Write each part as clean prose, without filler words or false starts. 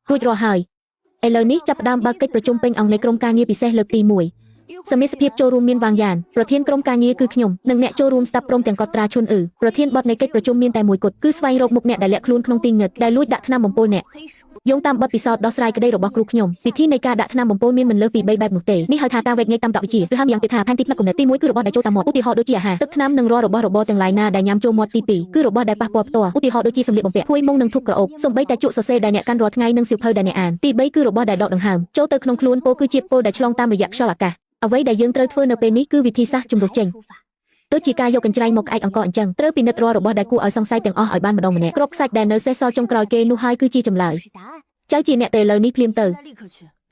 រួចរាល់ហើយឥឡូវនេះចាប់ផ្ដើមបើកកិច្ចប្រជុំពេញអង្គនៃក្រុមការងារពិសេសលើកទី1សមាជិកចូលរួមមានវាងយ៉ានប្រធានក្រុមការងារគឺខ្ញុំនិងអ្នកចូលរួមស្ដាប់ព្រមទាំងកត់ត្រាឈុនប្រធានបទនៃកិច្ចប្រជុំមានតែមួយគត់គឺស្វែងរកមុខអ្នកដែលលាក់ខ្លួនក្នុងទីងឹតដែលលួចដាក់ថ្នាំបំពុលអ្នកយោងតាមបទពិសោធន៍ដោះស្រាយក្តីរបស់គ្រូខ្ញុំវិធីនៃការដាក់ថ្នាំបំពុលមានមិនលើសពី3បែបនោះទេនេះហៅថាការវេកញែកតាមតវិជ្ជាឬហៅយ៉ាងទៀតថាផែនទីផ្នែកគំនិតទី1គឺរបស់ដែលចូលតាមមាត់ឧទាហរណ៍ដូចជាអាហារទឹកថ្នាំនិងរាល់របស់របរទាំងឡាយណាដែលញ៉ាំចូលមាត់ទី2គឺរបស់ដែលប៉ះពាល់ផ្ទាល់ឧទាហរណ៍ដូចជាសម្លៀកបំពាក់ភួយមុងនិងធុបក្រអូបសូម្បីតែជក់សរសេរដែលអ្នកកាន់រាល់ថ្ងៃនិងសៀវភៅដែលអ្នកអានទី3គឺរបស់ដែលដកដង្ហើមចូលទៅក្នុងខ្លួនពោគឺជាពុលដែលឆ្លងតាមរយៈខ្យល់អាកាសអ្វីដែលយើងត្រូវធ្វើនៅពេលនេះគឺវិធីសាស្ត្រជំរុះចេញដូចជាការយកកញ្ច្រែងមកក្អែកអង្គអញ្ចឹងត្រូវពិនិត្យរាល់របស់ដែលគួរឲ្យសង្ស័យទាំងអស់ឲ្យបានម្ដងម្នាក់គ្រាប់ខ្សាច់ដែលនៅសេសសល់ចុងក្រោយគេនោះហើយគឺជាចម្លើយចៅជាអ្នកទៅលើនេះភ្លាមទៅ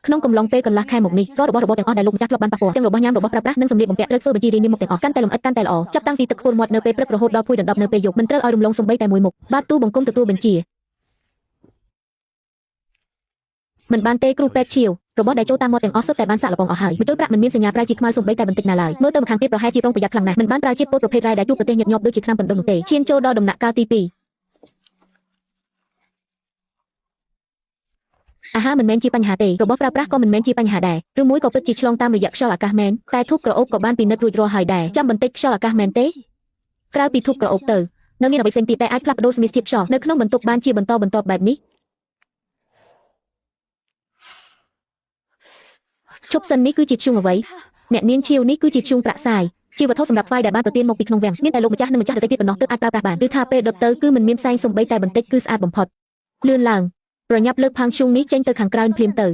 ក្នុងកំឡុងពេលកន្លះខែមកនេះរាល់របស់ទាំងអស់ដែលលោកម្ចាស់ធ្លាប់បានប៉ះពាល់ទាំងរបស់ញ៉ាំរបស់ប្រើប្រាស់និងសម្លៀកបំពាក់ត្រូវធ្វើបញ្ជីរាយនាមមុខទាំងអស់កាន់តែលម្អិតកាន់តែល្អចាប់តាំងពីទឹកខ្ពុលមាត់នៅពេលព្រឹករហូតដល់ភួយដណ្ដប់នៅពេលយប់មិនត្រូវឲ្យរំលងសូម្បីតែមួយមុខបាទទូបង្គំទទួលបញ្ជាមិនបានទេគ្រូពេទ្យឈៀវរបស់ដែលចូលតាមមាត់ទាំងអស់សុទ្ធតែបានសាក់លបងអស់ហើយមិនចូលប្រាក់មិនមានសញ្ញាប្រែជាខ្មៅសូម្បីតែបន្តិចណាឡើយមើលទៅម្ខាងទៀតប្រហែលជាប្រុងប្រយ័ត្នខ្លាំងណាស់មិនបានប្រើជាតិពុលប្រភេទរ៉ែដែលជួបប្រទេសញឹកញាប់ដូចជាថ្នាំបណ្ដុំនោះទេឈានចូលដល់ដំណាក់កាលទី2អាហារមិនមែនជាបញ្ហាទេរបស់ប្រើប្រាស់ក៏មិនមែនជាបញ្ហាដែរឬមួយក៏ពិតជាឆ្លងតាមរយៈខ្យល់អាកាសមែនតែធូបក្រអូបក៏បានពិនិត្យរួចរាល់ហើយដែរចាំបន្តិចខ្យល់អាកាសមែនទេក្រៅពីធូបក្រអូបទៅនៅមានអ្វីផ្សេងទៀតដែលអាចផ្លាស់ប្ដូរសមាសធាតុខ្យល់នៅក្នុងបន្ទប់បានជាបន្តបន្ទាប់បែបនេះឈប់សិននេះគឺជាធ្យូងអ្វីអ្នកនាងឈៀវនេះគឺជាធ្យូងប្រាក់សាយជាវត្ថុសម្រាប់ថ្វាយដែលបានប្រទានមកពីក្នុងវាំងមានតែលោកម្ចាស់និងម្ចាស់ដទៃទៀតប៉ុណ្ណោះទើបអាចប្រើប្រាស់បានឬថាពេលដុតទៅគឺមិនមានផ្សែងសំបីតែបន្តិចគឺស្អាតបំផុតលឿនឡើងប្រញាប់លើកផាងធ្យូងនេះចេញទៅខាងក្រៅភ្លាមទៅ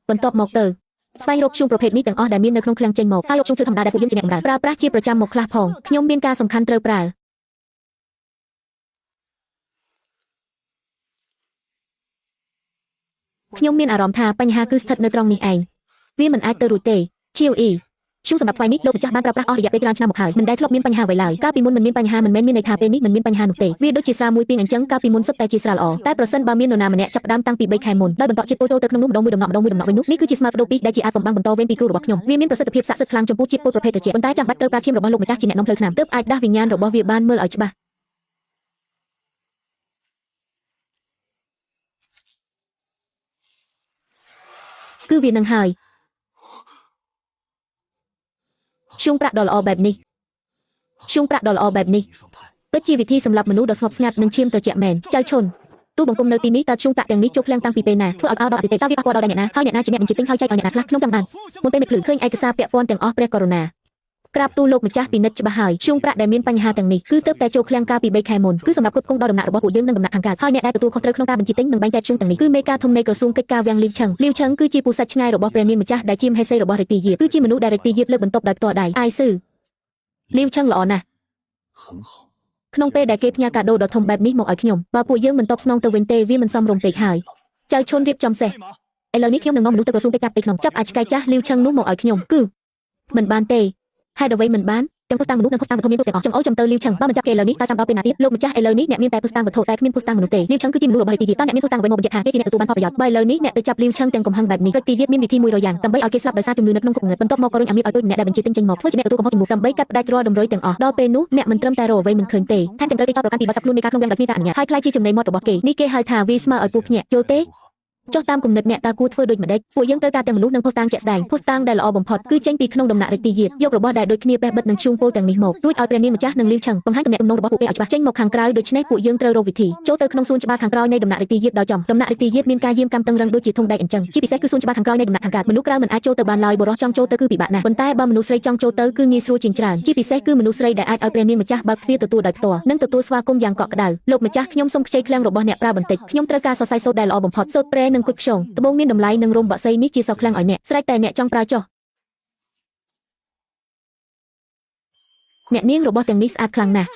បន្ទាប់មកទៅស្វែងរកធ្យូងប្រភេទនេះទាំងអស់ដែលមាននៅក្នុងឃ្លាំងចេញមកហើយយកធ្យូងធ្វើធម្មតាដែលពួកយើងជាអ្នកបម្រើប្រើប្រាស់ជាប្រចាំមកខ្លះផងខ្ញុំមានការសំខាន់ត្រូវប្រើខ្ញុំមានអារម្មណ៍ថាបញ្ហាគឺស្ថិតនៅត្រង់នេះឯងវាមិនអាចទៅរួចទេឈៀវអ៊ីឈូងសម្រាប់ថ្វាយនេះលោកម្ចាស់បានប្រើប្រាស់អស់រយៈពេលច្រើនឆ្នាំមកហើយមិនដែលធ្លាប់មានបញ្ហាអ្វីឡើយកាលពីមុនមិនមានបញ្ហាមិនមែនមានន័យថាពេលនេះមិនមានបញ្ហានោះទេវាដូចជាស្រាមួយពីងអញ្ចឹងកាលពីមុនសុទ្ធតែជាស្រាល្អតែប្រសិនបើមាននរណាម្នាក់ចាប់ផ្ដើមតាំងពី3ខែមុនដោយបន្តជាតិពុលចូលទៅក្នុងនោះម្ដងវិញនោះនេះគឺជាស្មារតីពីរដែលជាអាចបំបង្បន្តវេនពីគ្រូរបស់ខ្ញុំវាមានប្រសិទ្ធភាពស័ក្តិសិទ្ធិខ្លាំងចំពោះជាតិពុលប្រភេទត្រជាក់ប៉ុន្តែចាំបាច់ត្រូវប្រើឈាមរបស់លោកម្ចាស់ជាអ្នកនាំផ្លូវថ្នាំទើបអាចដាស់វិញ្ញាណរបស់វាបានមើលឲ្យច្បាស់គឺវានឹងហើយឈូងប្រាក់ដ៏ល្អបែបនេះពិតជាវិធីសម្រាប់មនុស្សដ៏ស្ងប់ស្ងាត់និងឈាមត្រជាក់មែនចៅឈុនទូបង្គំនៅទីនេះតើឈូងប្រាក់ទាំងនេះចូលឃ្លាំងតាំងពីពេលណាធ្វើឲ្យដល់អតីតតើវាប៉ះពាល់ដល់អ្នកណាហើយអ្នកណាជាអ្នកបញ្ជាទិញហើយចែកឲ្យអ្នកណាខ្លះខ្ញុំចង់បានមុនពេលមេភ្លឺឃើញឯកសារពាក់ព័ន្ធទាំងអស់ព្រះករុណាក្រាបទូលោកម្ចាស់ពិនិត្យច្បាស់ហើយឈូងប្រាក់ដែលមានបញ្ហាទាំងនេះគឺទើបតែចូលឃ្លាំងកាលពី3ខែមុនគឺសម្រាប់គ្រប់គ្រងដល់ដំណាក់របស់ពួកយើងនិងដំណាក់ខាងកើតហើយអ្នកដែលទទួលខុសត្រូវក្នុងការបញ្ជាទិញនិងបែងចែកឈូងទាំងនេះគឺមេការធំនៃក្រសួងកិច្ចការវាំងលីវឆឹងគឺជាពូសាច់ឆ្ងាយរបស់ព្រះនាងម្ចាស់ដែលជាមហេសីរបស់រាជទីយាបគឺជាមនុស្សដែលរាជទីយាបលើកបន្ទប់ដោយផ្ទាល់ដៃអាយស៊ឺលីវឆឹងល្អណាស់ក្នុងពេលដែលគេផ្ញើកាដូដ៏ធំបែបនេះមកឲ្យខ្ញុំបើពួកយើងមិនតបស្នងទៅវិញទេវាមិនសមរម្យពេកហើយចៅឈុនរៀបចំសេះឥឡូវនេះខ្ញុំនឹងនាំមនុស្សទៅក្រសួងកិច្ចការផ្ទៃក្នុងចាប់អាចឆ្កែចាស់លីវឆឹងនោះមកឲ្យខ្ញុំគឺមិនបានទេហេតុអ្វីមិនបានទាំងពុស្តាងមនុស្សនិងពុស្តាងវត្ថុមានទាំងអស់ចំអល់ចំទៅលីវឆឹងបើមិនចាប់គេឥឡូវនេះតើចាំដល់ពេលណាទៀតលោកម្ចាស់ឥឡូវនេះអ្នកមានតែពុស្តាងវត្ថុតែគ្មានពុស្តាងមនុស្សទេលីវឆឹងគឺជាមនុស្សរបស់រាជទីយាបតើអ្នកមានពុស្តាងអ្វីមកបញ្ជាក់ថាគេជាអ្នកទទួលបានផលប្រយោជន៍បើឥឡូវនេះអ្នកទៅចាប់លីវឆឹងទាំងកំហឹងបែបនេះរាជទីយាបមានវិធីមួយរយយ៉ាងដើម្បីឲ្យគេស្លាប់ដោយសារជំងឺនៅក្នុងគុកងឹតបន្ទាប់មកក៏រុញអាមីតឲ្យទូចអ្នកដែលបញ្ជាទិញចេញមកធ្វើជាអ្នកទទួលកំហុសជំនួសដើម្បីកាត់ផ្ដាច់រាល់ដំរុយទាំងអស់ដល់ពេលនោះអ្នកមិនត្រឹមតែរកអ្វីមិនឃើញទេថែមទាំងត្រូវគេចោទប្រកាន់ពីបទចាប់ខ្លួននៃការក្នុងវាំងដោយគ្មានការអនុញ្ញាតហើយខ្លាចជាចំណីមាត់របស់គេនេះគេហៅថាវាស្មើឲ្យពូភ្ញាក់យល់ទេចុះតាមគំនិតអ្នកតើគួរធ្វើដូចម្តេចពួកយើងត្រូវការទាំងមនុស្សនិងភស្តុតាងជាក់ស្ដែងភស្តុតាងដែលល្អបំផុតគឺចេញពីក្នុងដំណាក់រាជទីយាបយករបស់ដែលដូចគ្នាបេះបិទនឹងឈូងពោលទាំងនេះមករួចឲ្យព្រះនាងម្ចាស់និងលីវឆឹងបង្ហាញទំនាក់ទំនងរបស់ពួកគេឲ្យច្បាស់ចេញមកខាងក្រៅដូច្នេះពួកយើងត្រូវរកវិធីចូលទៅក្នុងសួនច្បារខាងក្រោយនៃដំណាក់រាជទីយាបដោយចំដំណាក់រាជទីយាបមានការយាមកាំតឹងរឹងដូចជាធុងដែកអញ្ចឹងជាពិសេសគឺសួនច្បារខាងក្រោយនៃដំណាក់ខាងកើតមនុស្សក្រៅមិនអាចចូលទៅបានឡើយបរិសុទ្ធចង់ចូលទៅគឺពិបាកណាស់ប៉ុន្តែបើមនុស្សស្រីចង់ចូលទៅគឺងាយស្រួលជាងច្រើនជាពិសេសគឺមនុស្សស្រីដែលអាចឲ្យព្រះនាងម្ចាស់បើកទ្វារទទួលដោយផ្ទាល់និងទទួលស្វាគមន៍យ៉ាងកក់ក្ដៅលោកម្ចាស់ខ្ញុំសូមខ្ចីឃ្លាំងរបស់អ្នកប្រើបន្តិចខ្ញុំត្រូវការសរសៃសូត្រដែលល្អបំផុតសូត្រប្រេនិងគុជខ្យងត្បូងមានតម្លៃនិងរោមបក្សីនេះជាសោខ្លាំងឲ្យអ្នកស្រេចតែអ្នកចង់ប្រើចុះអ្នកនាងរបស់ទាំងនេះស្អាតខ្លាំងណាស់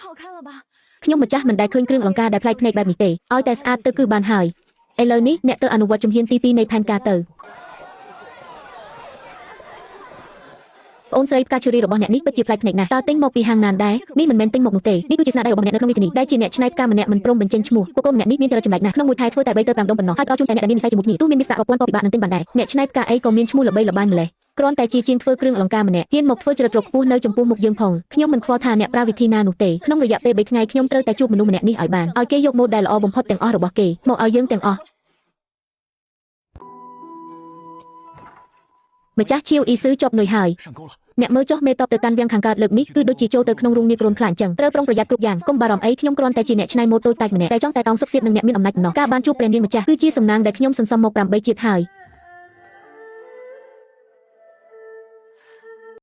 ខ្ញុំម្ចាស់មិនដែលឃើញគ្រឿងអលង្ការដែលប្លែកភ្នែកបែបនេះទេឲ្យតែស្អាតទៅគឺបានហើយឥឡូវនេះអ្នកទៅអនុវត្តជំហានទី2នៃផែនការទៅអូនស្រីផ្កាឈូរីរបស់អ្នកនេះពិតជាប្លែកភ្នែកណាស់តើទិញមកពីហាងណានដែរនេះមិនមែនទិញមកនោះទេនេះគឺជាស្នាដៃរបស់អ្នកនៅក្នុងរាជធានីដែលជាអ្នកច្នៃផ្កាម្នាក់មិនព្រមបញ្ចេញឈ្មោះពួកកូនម្នាក់នេះមានចរិតចម្លែកណាស់ក្នុងមួយខែធ្វើតែ3ទៅ5ដុំប៉ុណ្ណោះហើយផ្ដល់ជូនតែអ្នកដែលមាននិស្ស័យជាមួយគ្នាទោះមានមានស្រាក់រាប់ពាន់ក៏ពិបាកនឹងទិញបានដែរអ្នកច្នៃផ្កាអីក៏មានឈ្មោះល្បីល្បាញម្លេះគ្រាន់តែជាជាងធ្វើគ្រឿងអលង្ការម្នាក់ហ៊ានមកធ្វើចរិតរកខ្ពស់នៅចំពោះមុខយើងផងខ្ញុំមិនខ្វល់ថាអ្នកប្រើវិធីណានោះទេក្នុងរយៈពេល3ថ្ងៃខ្ញុំត្រូវតែជួបមនុស្សម្នាក់នេះឲ្យបានឲ្យគេយកម៉ូដដែលល្អបំផុតទាំងអស់របស់គេមកឲ្យយើងទាំងអស់ ម្ចាស់ជាវអ៊ីស៊ឺជាប់នឿយហើយអ្នកមើលចុះមេតបទៅកាន់វាំងខាងកើតលើកនេះគឺដូចជាចូលទៅក្នុងរូងងាយគ្រួនខ្លាចចឹងត្រូវប្រុងប្រយ័ត្នគ្រប់យ៉ាងកុំបារម្ភអីខ្ញុំគ្រាន់តែជាអ្នកច្នៃម៉ូតូតាច់ម្នាក់តែចង់តែតោងសុខសៀតនឹងអ្នកមានអំណាចម្ដងការបានជួបព្រះនាងម្ចាស់គឺជាសំណាងដែលខ្ញុំសន្សំមក8ជាតិហើយ